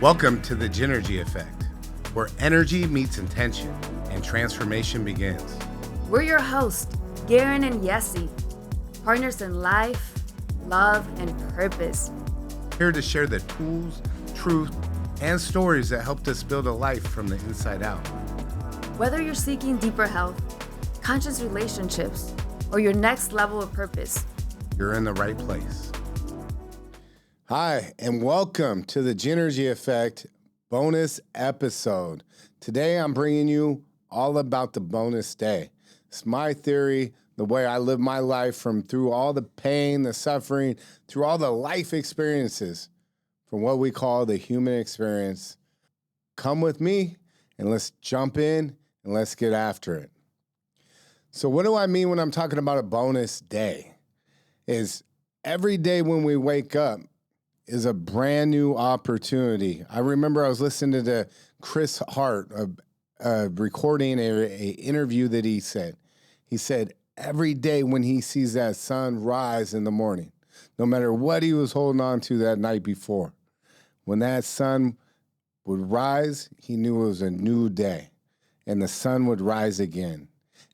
Welcome to the Gynergy Effect, where energy meets intention and transformation begins. We're your hosts, Garin and Yessie, partners in life, love, and purpose. Here to share the tools, truth, and stories that helped us build a life from the inside out. Whether you're seeking deeper health, conscious relationships, or your next level of purpose, you're in the right place. Hi, and welcome to the Gynergy Effect bonus episode. Today, I'm bringing you all about the bonus day. It's my theory, the way I live my life through all the pain, the suffering, through all the life experiences, from what we call the human experience. Come with me, and let's jump in, and let's get after it. So what do I mean when I'm talking about a bonus day? Is every day when we wake up is a brand new opportunity. I remember I was listening to Chris Hart, recording a interview that he said. He said every day when he sees that sun rise in the morning, no matter what he was holding on to that night before, when that sun would rise, he knew it was a new day, and the sun would rise again.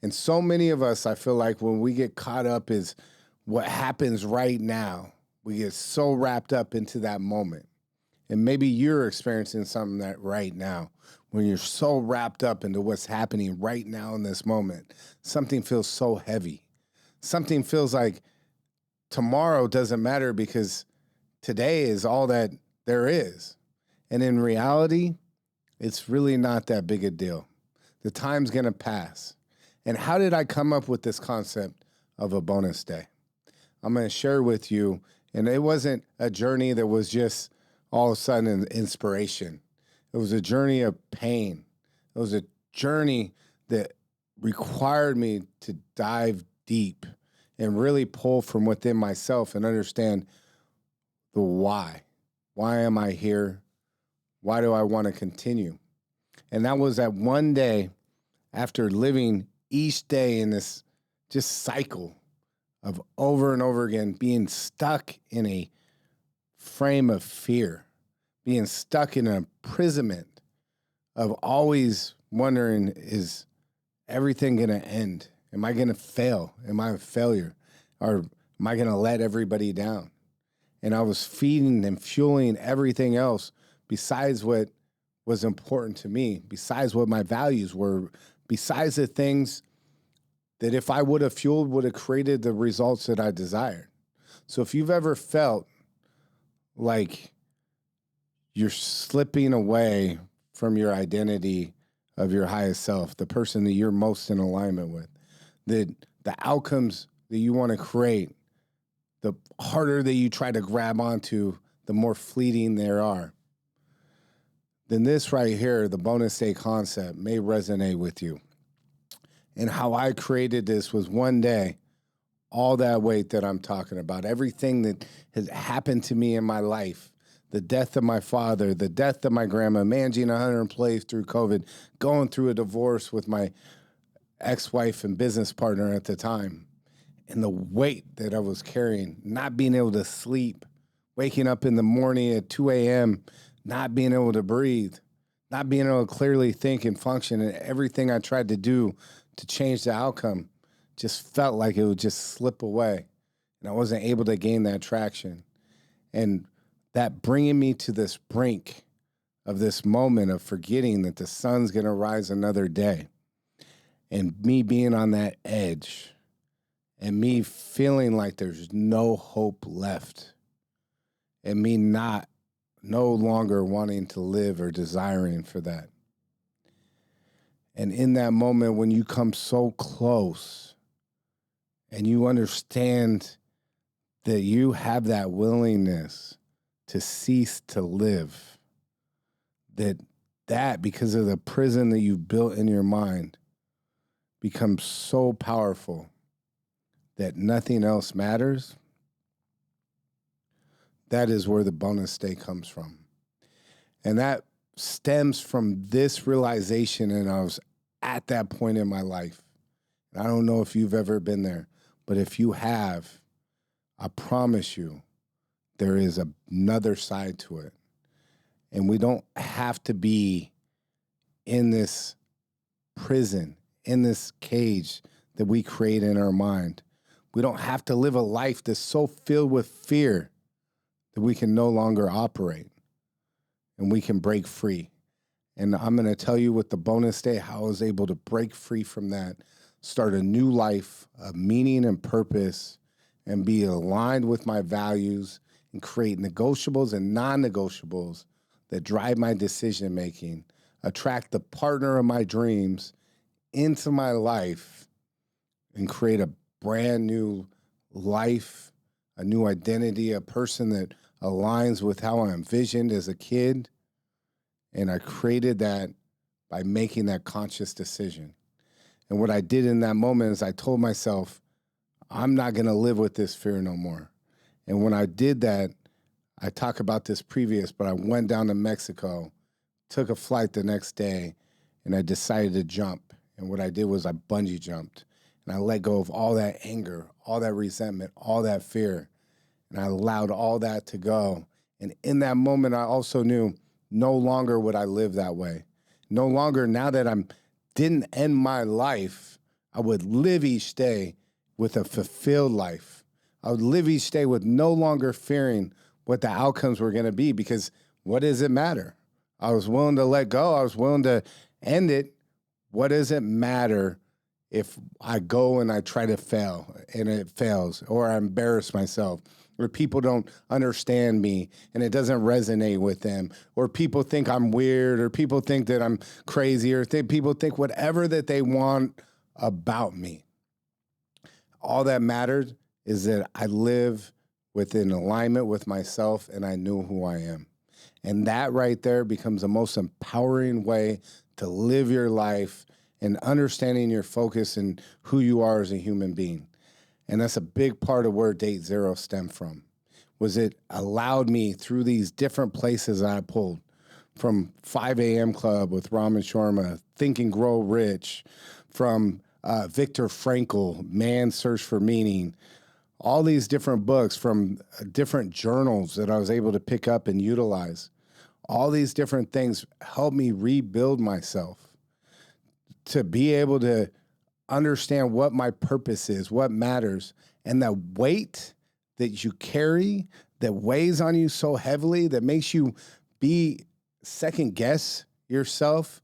And so many of us, I feel like when we get caught up is what happens right now. We get so wrapped up into that moment. And maybe you're experiencing something that right now, when you're so wrapped up into what's happening right now in this moment, something feels so heavy. Something feels like tomorrow doesn't matter because today is all that there is. And in reality, it's really not that big a deal. The time's going to pass. And how did I come up with this concept of a bonus day? I'm going to share with you. And it wasn't a journey that was just all of a sudden an inspiration. It was a journey of pain. It was a journey that required me to dive deep and really pull from within myself and understand the why. Why am I here? Why do I want to continue? And that was that one day after living each day in this just cycle of over and over again being stuck in a frame of fear, being stuck in an imprisonment of always wondering, is everything going to end? Am I going to fail? Am I a failure? Or am I going to let everybody down? And I was feeding and fueling everything else besides what was important to me, besides what my values were, besides the things that if I would have fueled, would have created the results that I desired. So if you've ever felt like you're slipping away from your identity of your highest self, the person that you're most in alignment with, that the outcomes that you want to create, the harder that you try to grab onto, the more fleeting there are, then this right here, the bonus day concept, may resonate with you. And how I created this was one day, all that weight that I'm talking about, everything that has happened to me in my life, the death of my father, the death of my grandma, managing 100 employees through COVID, going through a divorce with my ex-wife and business partner at the time, and the weight that I was carrying, not being able to sleep, waking up in the morning at 2 a.m., not being able to breathe, not being able to clearly think and function, and everything I tried to do to change the outcome just felt like it would just slip away. And I wasn't able to gain that traction. And that bringing me to this brink of this moment of forgetting that the sun's going to rise another day, and me being on that edge, and me feeling like there's no hope left, and me no longer wanting to live or desiring for that. And in that moment, when you come so close and you understand that you have that willingness to cease to live, that because of the prison that you've built in your mind becomes so powerful that nothing else matters, that is where the bonus day comes from. And that stems from this realization, and I was at that point in my life. And I don't know if you've ever been there, but if you have, I promise you, there is another side to it. And we don't have to be in this prison, in this cage that we create in our mind. We don't have to live a life that's so filled with fear that we can no longer operate and we can break free. And I'm going to tell you with the bonus day how I was able to break free from that, start a new life of meaning and purpose, and be aligned with my values and create negotiables and non-negotiables that drive my decision making, attract the partner of my dreams into my life, and create a brand new life, a new identity, a person that aligns with how I envisioned as a kid. And I created that by making that conscious decision. And what I did in that moment is I told myself, I'm not going to live with this fear no more. And when I did that, I talk about this previous, but I went down to Mexico, took a flight the next day, and I decided to jump. And what I did was I bungee jumped. And I let go of all that anger, all that resentment, all that fear. And I allowed all that to go. And in that moment, I also knew no longer would I live that way. No longer, now that I didn't end my life, I would live each day with a fulfilled life. I would live each day with no longer fearing what the outcomes were going to be, because what does it matter? I was willing to let go. I was willing to end it. What does it matter if I go and I try to fail and it fails, or I embarrass myself, or people don't understand me and it doesn't resonate with them, or people think I'm weird, or people think that I'm crazy, or people think whatever that they want about me. All that mattered is that I live within alignment with myself and I knew who I am. And that right there becomes the most empowering way to live your life and understanding your focus and who you are as a human being. And that's a big part of where Date Zero stemmed from, was it allowed me through these different places I pulled, from 5 a.m. Club with Raman Sharma, Think and Grow Rich, from Viktor Frankl, Man's Search for Meaning, all these different books from different journals that I was able to pick up and utilize. All these different things helped me rebuild myself to be able to understand what my purpose is, what matters, and the weight that you carry that weighs on you so heavily, that makes you be second guess yourself,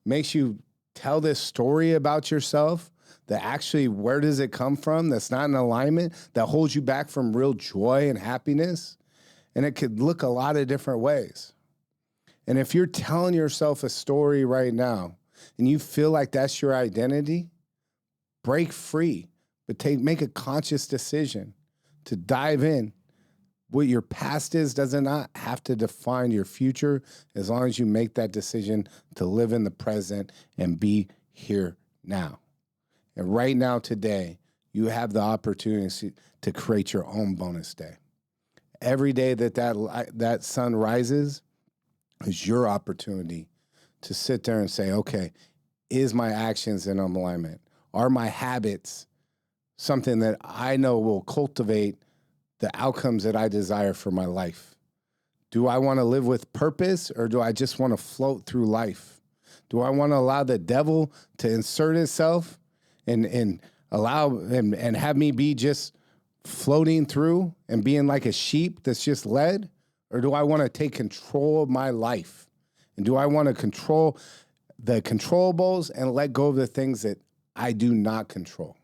makes you tell this story about yourself that actually, where does it come from? That's not in alignment, that holds you back from real joy and happiness. And it could look a lot of different ways. And if you're telling yourself a story right now and you feel like that's your identity, break free, but make a conscious decision to dive in. What your past is does not have to define your future, as long as you make that decision to live in the present and be here now. And right now, today, you have the opportunity to create your own bonus day. Every day that sun rises is your opportunity to sit there and say, okay, is my actions in alignment? Are my habits something that I know will cultivate the outcomes that I desire for my life? Do I want to live with purpose, or do I just want to float through life? Do I want to allow the devil to insert itself and allow and have me be just floating through and being like a sheep that's just led? Or do I want to take control of my life? And do I want to control the controllables and let go of the things that I do not control?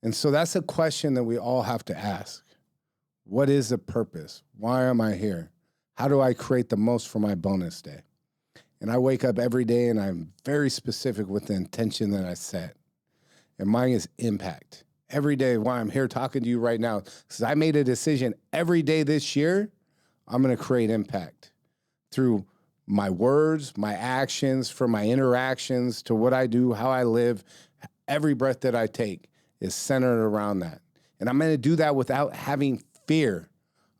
And so that's a question that we all have to ask. What is the purpose? Why am I here? How do I create the most for my bonus day? And I wake up every day and I'm very specific with the intention that I set. And mine is impact. Every day while I'm here talking to you right now, because I made a decision every day this year, I'm going to create impact through my words, my actions, from my interactions to what I do, how I live. Every breath that I take is centered around that. And I'm going to do that without having fear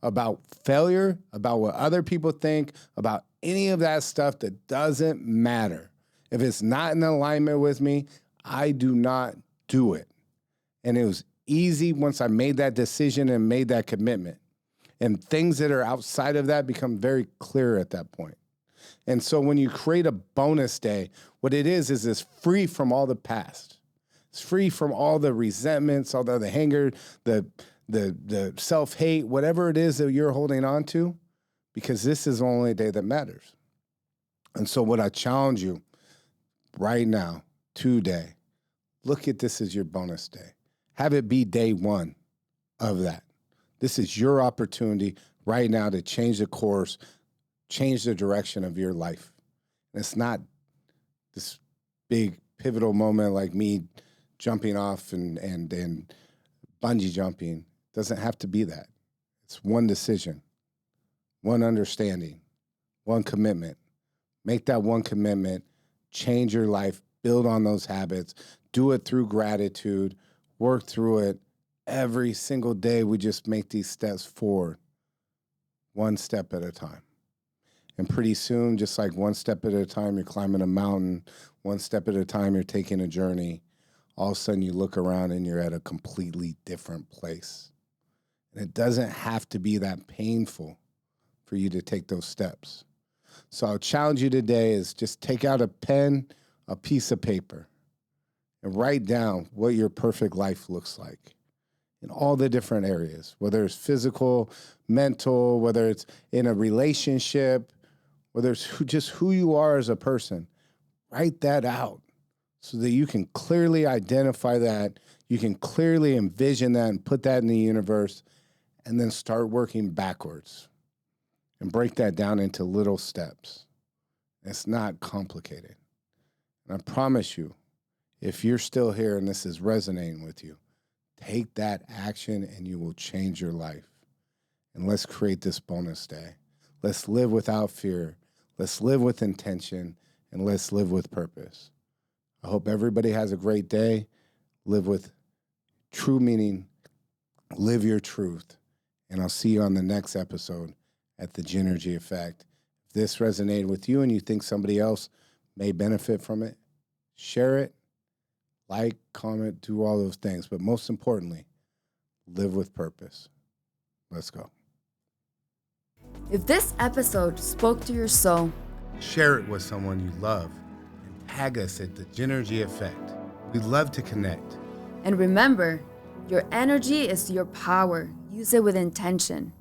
about failure, about what other people think, about any of that stuff that doesn't matter. If it's not in alignment with me, I do not do it. And it was easy once I made that decision and made that commitment. And things that are outside of that become very clear at that point. And so when you create a bonus day, what it is it's free from all the past. It's free from all the resentments, all the anger, the self-hate, whatever it is that you're holding on to, because this is the only day that matters. And so what I challenge you right now, today, look at this as your bonus day. Have it be day one of that. This is your opportunity right now to change the course, change the direction of your life. And it's not this big pivotal moment like me jumping off and bungee jumping. It doesn't have to be that. It's one decision, one understanding, one commitment. Make that one commitment, change your life, build on those habits, do it through gratitude, work through it. Every single day, we just make these steps forward, one step at a time. And pretty soon, just like one step at a time, you're climbing a mountain, one step at a time, you're taking a journey. All of a sudden, you look around and you're at a completely different place. And it doesn't have to be that painful for you to take those steps. So I'll challenge you today is just take out a pen, a piece of paper, and write down what your perfect life looks like in all the different areas, whether it's physical, mental, whether it's in a relationship, whether it's just who you are as a person. Write that out so that you can clearly identify that, you can clearly envision that and put that in the universe, and then start working backwards and break that down into little steps. It's not complicated. And I promise you, if you're still here and this is resonating with you, take that action and you will change your life. And let's create this bonus day. Let's live without fear. Let's live with intention, and let's live with purpose. I hope everybody has a great day. Live with true meaning. Live your truth. And I'll see you on the next episode at the Gynergy Effect. If this resonated with you and you think somebody else may benefit from it, share it, like, comment, do all those things. But most importantly, live with purpose. Let's go. If this episode spoke to your soul, share it with someone you love and tag us at the Gynergy Effect. We'd love to connect. and remember, your energy is your power. Use it with intention.